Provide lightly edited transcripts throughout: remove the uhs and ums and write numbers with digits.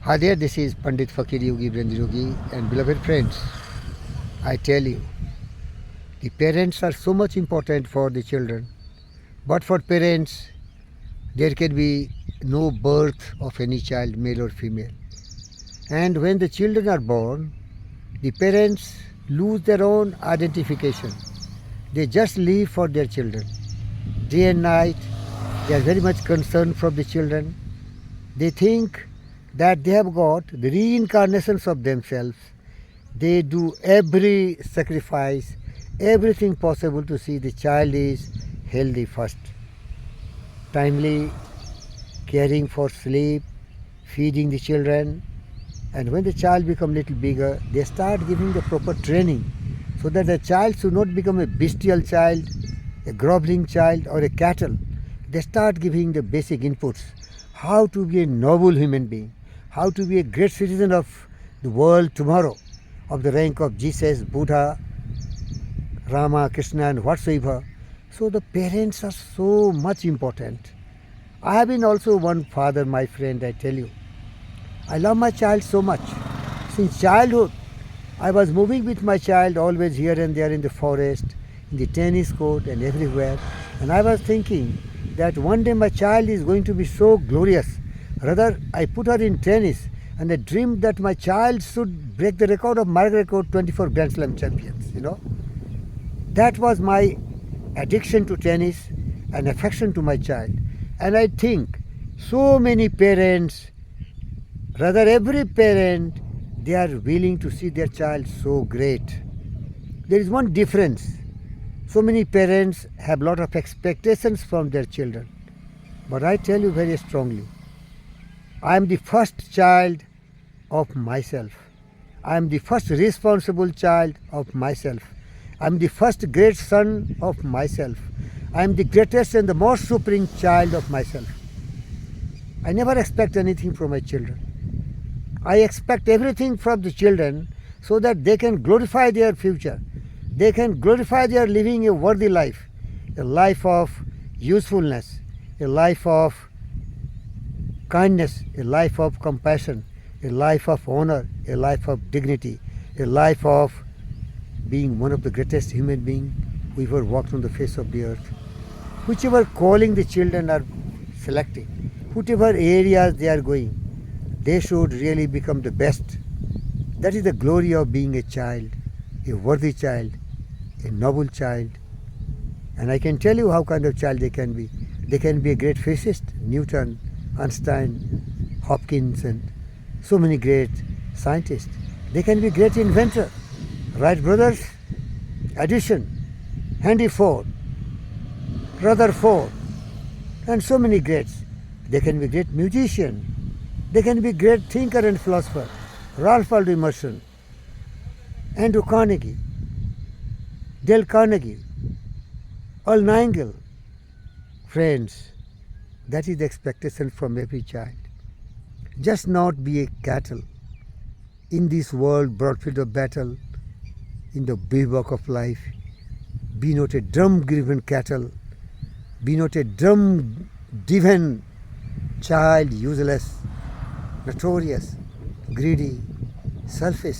Hi there, this is Pandit Fakir Yogi Brand Yogi, and beloved friends, I tell you, the parents are so much important for the children. But for parents, there can be no birth of any child, male or female. And when the children are born, the parents lose their own identification. They just live for their children. Day and night, they are very much concerned for the children. They think that they have got the reincarnations of themselves. They do every sacrifice, everything possible to see the child is healthy first. Timely caring for sleep, feeding the children, and when the child becomes little bigger, they start giving the proper training so that the child should not become a bestial child, a groveling child, or a cattle. They start giving the basic inputs, how to be a noble human being, how to be a great citizen of the world tomorrow, of the rank of Jesus, Buddha, Rama, Krishna, and whatsoever. So the parents are so much important. I have been also one father, my friend, I tell you. I love my child so much. Since childhood, I was moving with my child always here and there in the forest, in the tennis court and everywhere. And I was thinking that one day my child is going to be so glorious. Rather, I put her in tennis and I dreamed that my child should break the record of Margaret Court 24 Grand Slam champions. That was my addiction to tennis and affection to my child. And I think so many parents, rather every parent, they are willing to see their child so great. There is one difference. So many parents have a lot of expectations from their children. But I tell you very strongly, I am the first child of myself. I am the first responsible child of myself. I am the first great son of myself. I am the greatest and the most supreme child of myself. I never expect anything from my children. I expect everything from the children so that they can glorify their future. They can glorify their living a worthy life, a life of usefulness, a life of kindness, a life of compassion, a life of honor, a life of dignity, a life of being one of the greatest human beings who ever walked on the face of the earth. Whichever calling the children are selecting, whatever areas they are going, they should really become the best. That is the glory of being a child, a worthy child, a noble child. And I can tell you how kind of child they can be. They can be a great physicist, Newton, Einstein, Hopkins, and so many great scientists. They can be great inventor, Wright brothers, Edison, Henry Ford, Rutherford, and so many greats. They can be great musician. They can be great thinker and philosopher, Ralph Waldo Emerson, Andrew Carnegie, Dale Carnegie, Earl Nightingale. Friends, that is the expectation from every child. Just not be a cattle in this world broad field of battle, in the bivouac of life. Be not a drum-driven cattle. Be not a drum-driven child, useless, notorious, greedy, selfish,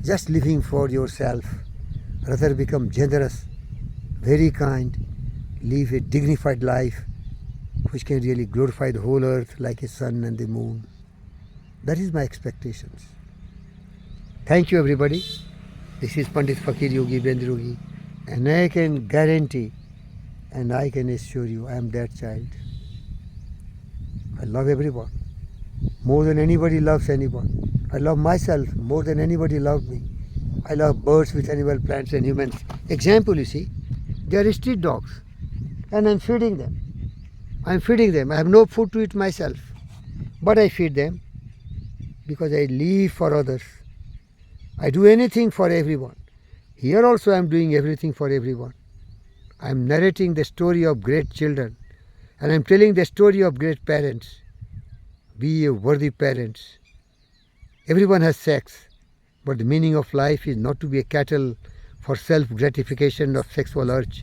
just living for yourself. Rather become generous, very kind, live a dignified life which can really glorify the whole earth like a sun and the moon. That is my expectations. Thank you everybody. This is Pandit Fakir Yogi Brand Yogi, and I can guarantee and I can assure you I am that child. I love everyone more than anybody loves anyone. I love myself more than anybody loves me. I love birds with animal, plants and humans. Example, you see, they are street dogs and I'm feeding them. I have no food to eat myself, but I feed them because I live for others. I do anything for everyone. Here also I am doing everything for everyone. I am narrating the story of great children and I am telling the story of great parents. Be a worthy parents. Everyone has sex, but the meaning of life is not to be a cattle for self-gratification of sexual urge,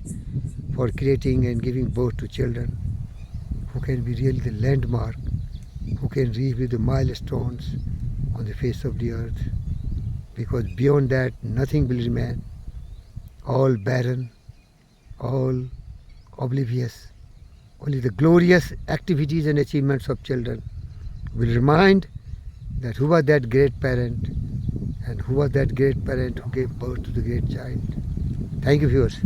for creating and giving birth to children who can be really the landmark, who can reach with the milestones on the face of the earth, because beyond that nothing will remain, all barren, all oblivious. Only the glorious activities and achievements of children will remind that who was that great parent and who was that great parent who gave birth to the great child. Thank you, viewers.